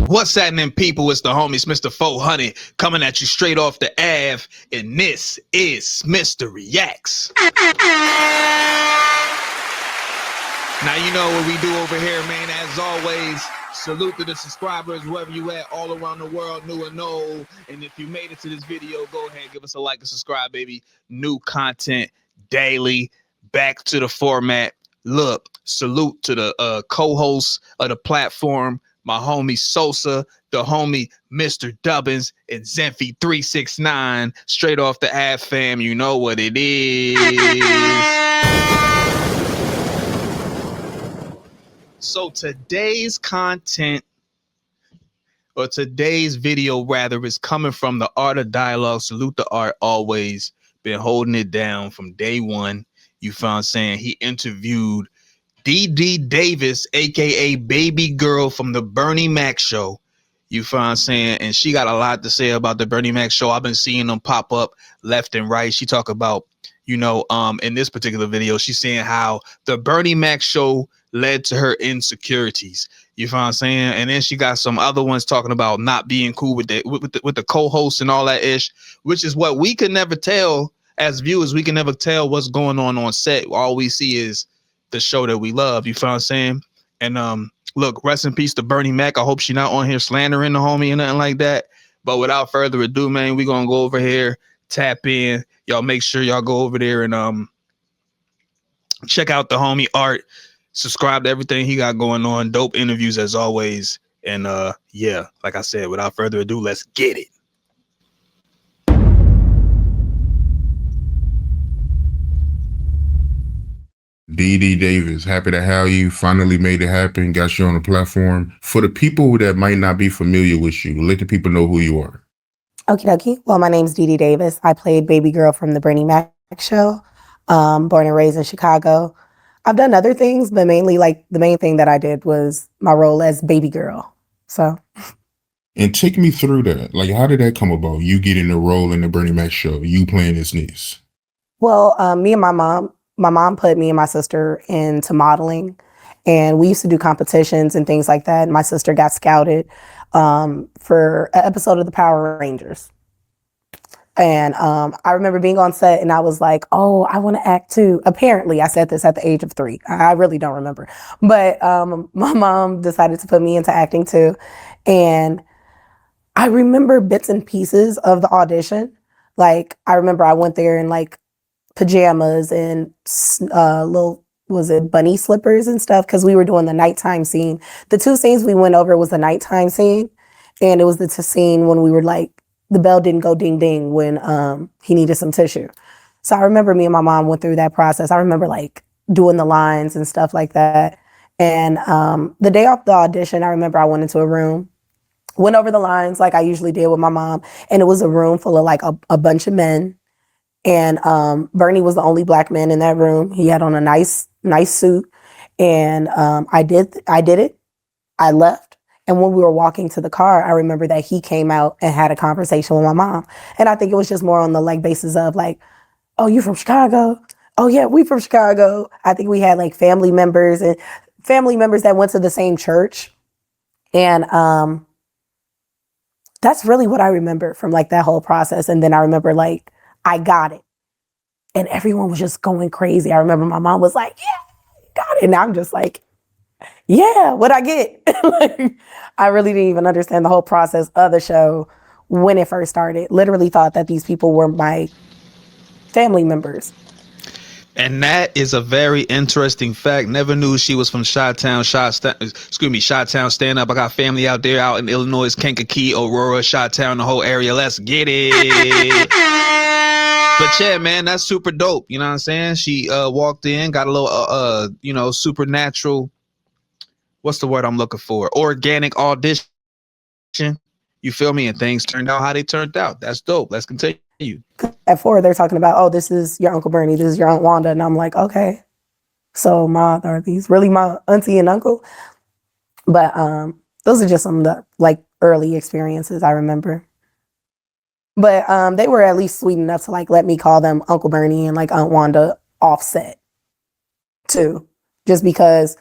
What's happening, people? It's the homie Smitster 400 coming at you straight off the Ave, and this is Smitster Reacts. Now, you know what we do over here, man. As always, salute to the subscribers, wherever you at, all around the world, new and old. And if you made it to this video, go ahead, give us a like and subscribe, baby. New content daily, back to the format. Look, salute to the co-hosts of the platform, my homie Sosa, the homie Mr. Dubbins, and Zenfi369, straight off the Ave fam. You know what it is. So today's content, or today's video rather, is coming from the Art of Dialogue. Salute the art, always been holding it down from day one. You found saying he interviewed Dee Dee Davis, aka Baby Girl from the Bernie Mac show. You found saying, and she got a lot to say about the Bernie Mac show. I've been seeing them pop up left and right. She talk about, you know, in this particular video, she's saying how the Bernie Mac show led to her insecurities. You found saying, and then she got some other ones talking about not being cool with the co-hosts and all that ish, which is what we can never tell as viewers. We can never tell what's going on set. All we see is the show that we love. You found saying, and look, rest in peace to Bernie Mac. I hope she not on here slandering the homie and nothing like that. But without further ado, man, we gonna go over here, tap in. Y'all make sure y'all go over there and check out the homie art. Subscribe to everything he got going on. Dope interviews as always. And yeah, like I said, without further ado, let's get it. Dee Dee Davis, happy to have you. Finally made it happen. Got you on the platform. For the people that might not be familiar with you, let the people know who you are. Okie dokie. Well, my name's Dee Dee Davis. I played Baby Girl from the Bernie Mac show. Born and raised in Chicago. I've done other things, but mainly, like, the main thing that I did was my role as Baby Girl. So. And take me through that. Like, how did that come about? You getting a role in the Bernie Mac show, you playing his niece. Well, me and my mom put me and my sister into modeling, and we used to do competitions and things like that. My sister got scouted for an episode of the Power Rangers. And I remember being on set and I was like, oh, I want to act too. Apparently, I said this at the age of 3. I really don't remember. But my mom decided to put me into acting too. And I remember bits and pieces of the audition. Like, I remember I went there in like pajamas and little, was it bunny slippers and stuff? Because we were doing the nighttime scene. The 2 scenes we went over was the nighttime scene. And it was the scene when we were like, the bell didn't go ding ding when he needed some tissue. So I remember me and my mom went through that process. I remember like doing the lines and stuff like that. And the day of the audition, I remember I went into a room, went over the lines like I usually did with my mom. And it was a room full of like a bunch of men. And Bernie was the only black man in that room. He had on a nice suit. And I did it. I left. And when we were walking to the car, I remember that he came out and had a conversation with my mom. And I think it was just more on the like basis of like, oh, you from Chicago? Oh yeah, we from Chicago. I think we had like family members that went to the same church. And that's really what I remember from like that whole process. And then I remember like, I got it. And everyone was just going crazy. I remember my mom was like, yeah, got it. And I'm just like, yeah, what'd I get? Like, I really didn't even understand the whole process of the show when it first started. Literally thought that these people were my family members. And that is a very interesting fact. Never knew she was from Chi-Town, Chi-Town stand up. I got family out there out in Illinois, Kankakee, Aurora, Chi-Town, the whole area. Let's get it. But yeah, man, that's super dope. You know what I'm saying? She walked in, got a little you know, supernatural, what's the word I'm looking for? Organic audition. You feel me? And things turned out how they turned out. That's dope. Let's continue. At 4, they're talking about, oh, this is your Uncle Bernie, this is your Aunt Wanda. And I'm like, okay. So are these really my auntie and uncle? But those are just some of the like early experiences I remember. But they were at least sweet enough to like let me call them Uncle Bernie and like Aunt Wanda offset too. Just because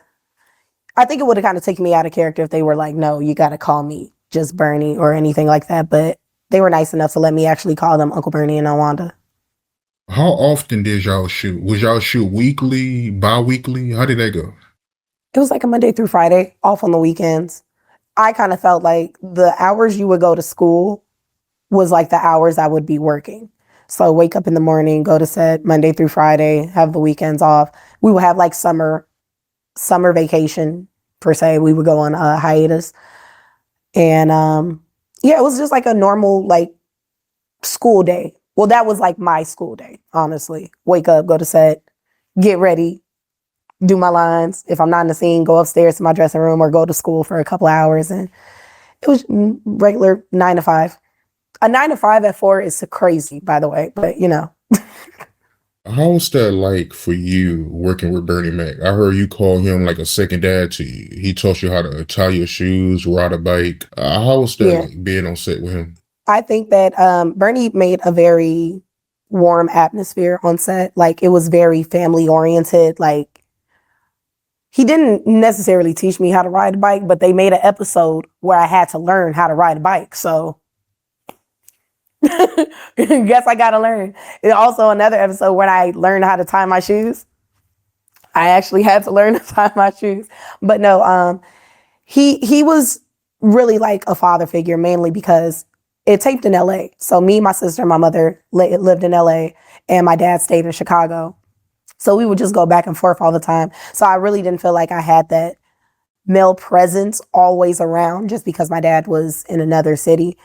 I think it would have kind of taken me out of character if they were like, no, you got to call me just Bernie or anything like that, but they were nice enough to let me actually call them Uncle Bernie and Awanda. How often did y'all shoot? Was y'all shoot weekly, bi-weekly? How did that go? It was like a Monday through Friday, off on the weekends. I kind of felt like the hours you would go to school was like the hours I would be working. So wake up in the morning, go to set Monday through Friday, have the weekends off. We would have like summer vacation per se. We would go on a hiatus. And yeah, it was just like a normal like school day. Well, that was like my school day, honestly. Wake up, go to set, get ready, do my lines. If I'm not in the scene, go upstairs to my dressing room or go to school for a couple of hours. And it was regular 9 to 5. A 9 to 5 at 4 is crazy, by the way, but you know. How was that like for you working with Bernie Mac? I heard you call him like a second dad to you. He taught you how to tie your shoes, ride a bike. How was that like being on set with him? I think that Bernie made a very warm atmosphere on set. Like it was very family oriented. Like he didn't necessarily teach me how to ride a bike, but they made an episode where I had to learn how to ride a bike. So guess I gotta learn. And also another episode when I learned how to tie my shoes. I actually had to learn to tie my shoes. But no, he was really like a father figure, mainly because it taped in LA. So me, my sister, and my mother lived in LA, and my dad stayed in Chicago. So we would just go back and forth all the time. So I really didn't feel like I had that male presence always around just because my dad was in another city.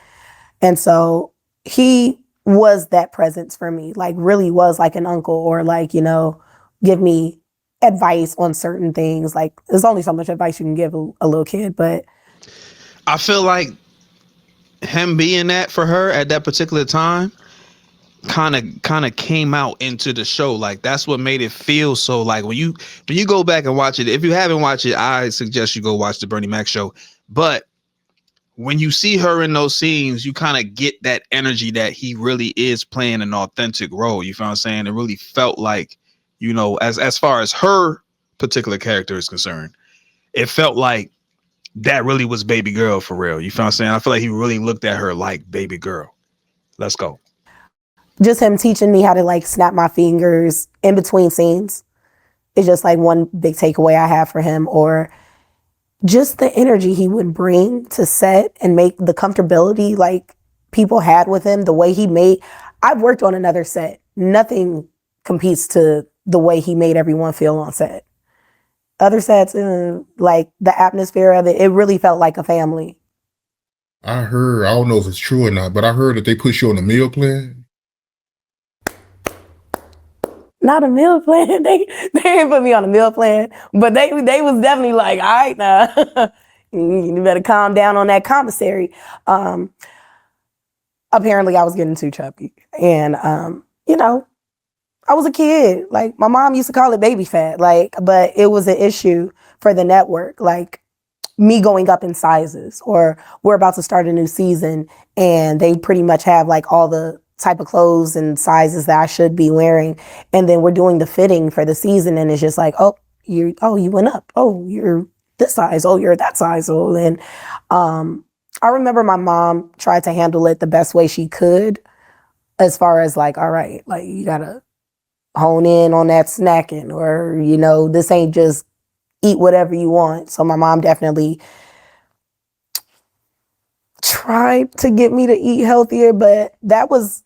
And so he was that presence for me, like really was like an uncle, or like, you know, give me advice on certain things. Like there's only so much advice you can give a little kid, but I feel like him being that for her at that particular time kind of came out into the show. Like that's what made it feel so, like when you go back and watch it, if you haven't watched it, I suggest you go watch the Bernie Mac show. But when you see her in those scenes, you kind of get that energy that he really is playing an authentic role. You feel what I'm saying? It really felt like, you know, as far as her particular character is concerned, it felt like that really was baby girl for real. You feel what I'm saying? I feel like he really looked at her like baby girl. Let's go. just him teaching me how to like snap my fingers in between scenes is just like one big takeaway I have for him. Or just the energy he would bring to set and make the comfortability like people had with him, the way he made. I've worked on another set. Nothing competes to the way he made everyone feel on set. Other sets, like the atmosphere of it, it really felt like a family. I heard, I don't know if it's true or not, but I heard that they put you on a meal plan. Not a meal plan. They didn't put me on a meal plan, but they was definitely like, all right, now you better calm down on that commissary. Apparently, I was getting too chubby, and you know, I was a kid. Like my mom used to call it baby fat. Like, but it was an issue for the network. Like me going up in sizes, or we're about to start a new season, and they pretty much have like all the type of clothes and sizes that I should be wearing. And then we're doing the fitting for the season, and it's just like, you went up. Oh, you're this size. Oh, you're that size. Oh, and I remember my mom tried to handle it the best way she could, as far as like, all right, like you gotta hone in on that snacking, or, you know, this ain't just eat whatever you want. So my mom definitely tried to get me to eat healthier, but that was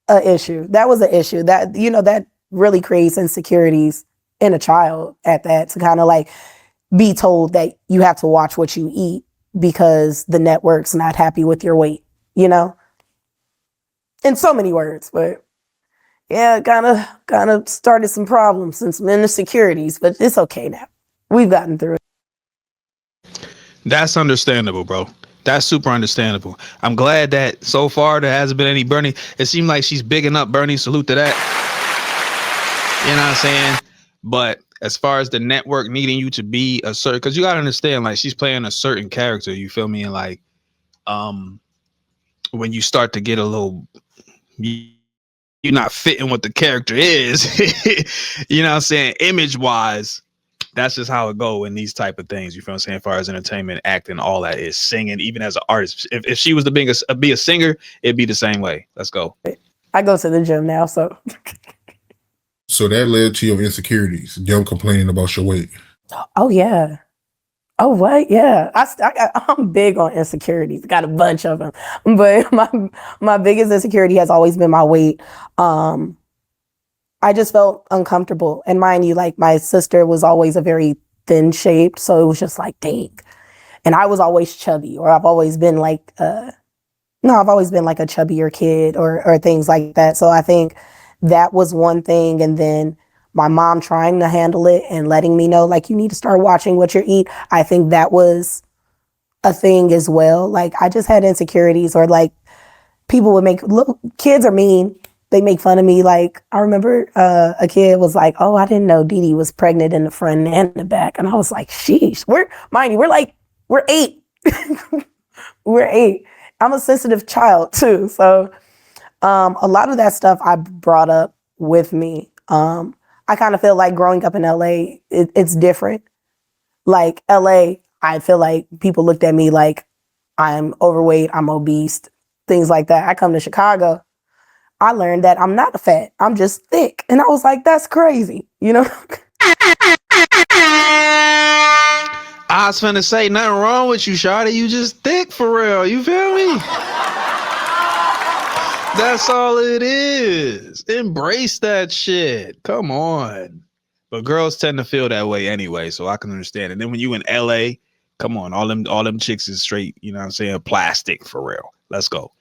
an issue. That, you know, that really creates insecurities in a child at that, to kind of like be told that you have to watch what you eat because the network's not happy with your weight, you know, in so many words. But yeah, kind of started some problems and some insecurities, but it's okay now. We've gotten through it. That's understandable, bro. That's super understandable. I'm glad that so far there hasn't been any Bernie. It seemed like she's bigging up Bernie. Salute to that. You know what I'm saying? But as far as the network needing you to be a certain, because you gotta understand, like she's playing a certain character. You feel me? And like, when you start to get a little, you're not fitting what the character is. You know what I'm saying? Image wise, That's just how it go in these type of things. You feel what I'm saying? As far as entertainment, acting, all that is singing, even as an artist. If she was to be a singer, it'd be the same way. Let's go. I go to the gym now, so. So that led to your insecurities, them complaining about your weight. Oh yeah. Oh what? Yeah. I'm big on insecurities. Got a bunch of them, but my biggest insecurity has always been my weight. I just felt uncomfortable, and mind you, like my sister was always a very thin shaped, so it was just like dang. And I was always chubby, or I've always been like I've always been like a chubbier kid or things like that. So I think that was one thing. And then my mom trying to handle it and letting me know, like, you need to start watching what you eat. I think that was a thing as well. Like, I just had insecurities, or like people would look, kids are mean. They make fun of me. Like, I remember a kid was like, oh, I didn't know Dee Dee was pregnant in the front and the back. And I was like, sheesh, we're 8. We're 8. I'm a sensitive child too. So a lot of that stuff I brought up with me. I kind of feel like growing up in LA, it's different. Like LA, I feel like people looked at me like I'm overweight, I'm obese, things like that. I come to Chicago, I learned that I'm not fat, I'm just thick. And I was like, that's crazy, you know? I was finna say, nothing wrong with you, Shawty. You just thick for real. You feel me? That's all it is. Embrace that shit. Come on. But girls tend to feel that way anyway, so I can understand. And then when you in LA, come on, all them chicks is straight, you know what I'm saying, plastic for real. Let's go.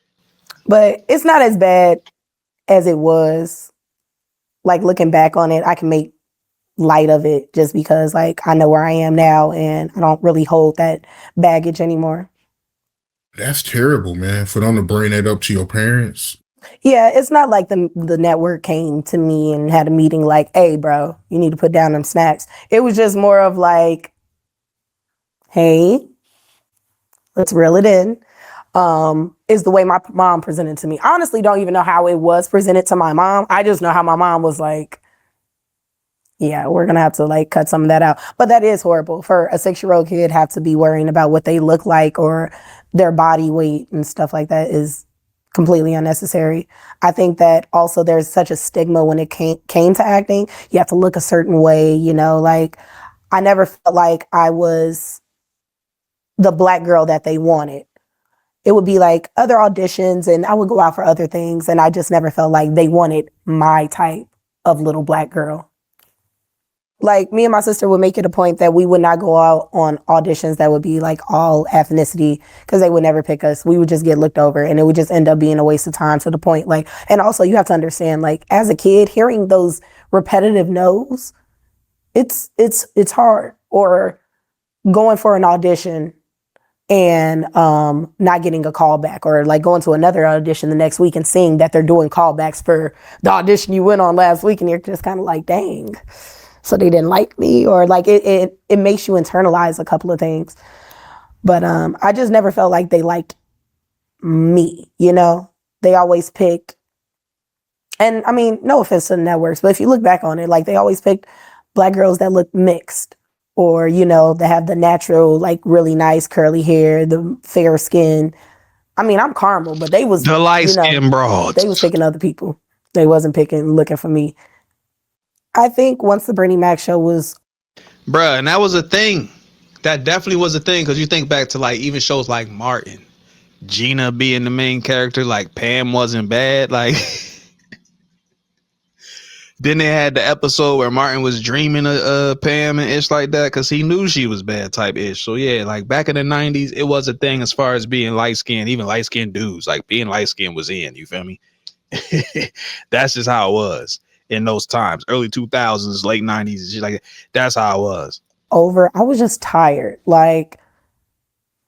But it's not as bad as it was. Like, looking back on it, I can make light of it just because, like, I know where I am now and I don't really hold that baggage anymore. That's terrible, man, for them to bring that up to your parents. Yeah, it's not like the network came to me and had a meeting like, hey, bro, you need to put down them snacks. It was just more of like, hey, let's reel it in. Is the way my mom presented to me. I honestly don't even know how it was presented to my mom. I just know how my mom was like, yeah, we're going to have to like cut some of that out. But that is horrible for a 6-year-old kid have to be worrying about what they look like or their body weight and stuff like that is completely unnecessary. I think that also there's such a stigma when it came to acting. You have to look a certain way, you know, like I never felt like I was the black girl that they wanted. It would be like other auditions and I would go out for other things. And I just never felt like they wanted my type of little black girl. Like me and my sister would make it a point that we would not go out on auditions that would be like all ethnicity because they would never pick us. We would just get looked over and it would just end up being a waste of time to the point like, and also you have to understand like as a kid hearing those repetitive no's, it's hard. Or going for an audition and not getting a call back or like going to another audition the next week and seeing that they're doing callbacks for the audition you went on last week and you're just kind of like, dang. So they didn't like me or like it makes you internalize a couple of things. But I just never felt like they liked me, you know? They always picked, and I mean, no offense to the networks, but if you look back on it, like they always picked black girls that look mixed or, you know, that have the natural, like really nice curly hair, the fair skin. I mean, I'm caramel, but they was the light skin broads. They was picking other people. They wasn't looking for me. I think once the Bernie Mac show was... Bruh, and that was a thing. That definitely was a thing, because you think back to like even shows like Martin. Gina being the main character, like Pam wasn't bad. Like, then they had the episode where Martin was dreaming of Pam and ish like that, because he knew she was bad type ish. So yeah, like back in the 90s, it was a thing as far as being light-skinned, even light-skinned dudes. Like being light-skinned was in, you feel me? That's just how it was. In those times, early 2000s, late 90s, like that's how it was. I was just tired. Like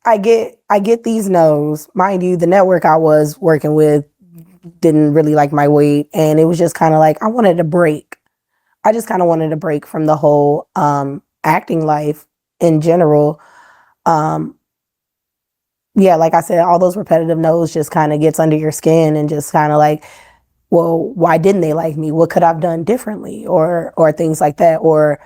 I get these no's. Mind you, the network I was working with didn't really like my weight, and it was just kind of like I wanted a break. I just kind of wanted a break from the whole acting life in general. Yeah, like I said, all those repetitive no's just kind of gets under your skin and just kind of like, well, why didn't they like me? What could I've done differently? Or things like that. Or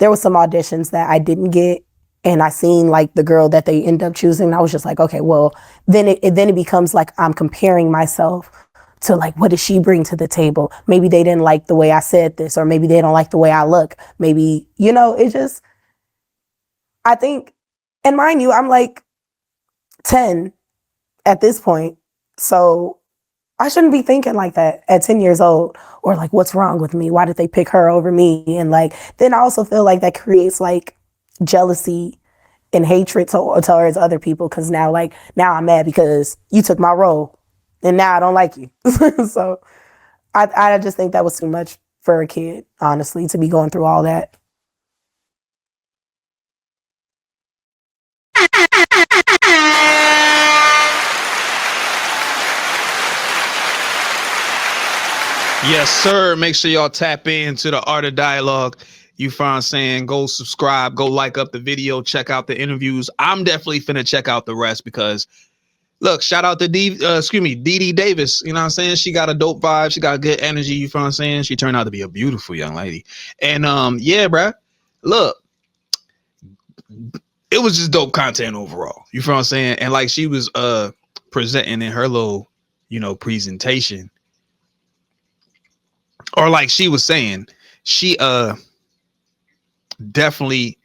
there was some auditions that I didn't get, and I seen like the girl that they end up choosing. And I was just like, okay, well, then it becomes like I'm comparing myself to like, what does she bring to the table? Maybe they didn't like the way I said this, or maybe they don't like the way I look. Maybe, you know, it just, I think, and mind you, I'm like 10 at this point. So I shouldn't be thinking like that at 10 years old, or like, what's wrong with me? Why did they pick her over me? And like, then I also feel like that creates like jealousy and hatred towards other people. Cause now I'm mad because you took my role and now I don't like you. So I just think that was too much for a kid, honestly, to be going through all that. Yes, sir. Make sure y'all tap into the Art of Dialogue. You find what I'm saying? Go subscribe, go like up the video, check out the interviews. I'm definitely finna check out the rest because look, shout out to Dee Dee Davis. You know what I'm saying? She got a dope vibe. She got good energy. You feel what I'm saying? She turned out to be a beautiful young lady. And yeah, bruh. Look, it was just dope content overall. You feel what I'm saying? And like she was presenting in her little, presentation. Or like she was saying, she definitely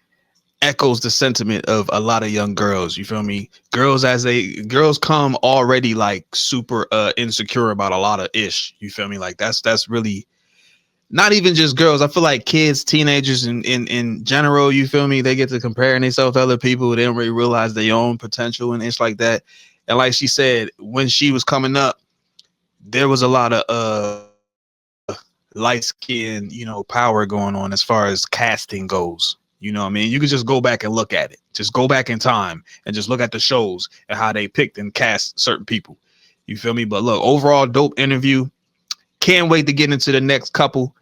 echoes the sentiment of a lot of young girls. You feel me? Girls come already like super insecure about a lot of ish. You feel me? Like that's really not even just girls. I feel like kids, teenagers in general, you feel me? They get to comparing themselves to other people. They don't really realize their own potential and it's like that. And like she said, when she was coming up, there was a lot of light skin, power going on as far as casting goes. You know what I mean? You could just go back and look at it. Just go back in time and just look at the shows and how they picked and cast certain people. You feel me? But look, overall dope interview. Can't wait to get into the next couple.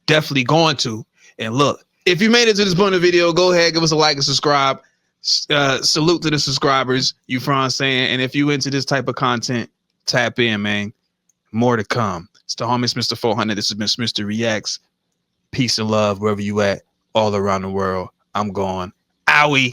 Definitely going to. And look, if you made it to this point of the video, go ahead, give us a like and subscribe. Salute to the subscribers. You feel what I'm saying? And if you into this type of content, tap in, man. More to come. It's the homie Smitster 400. This has been Smitster Reacts. Peace and love wherever you at, all around the world. I'm going. Owie.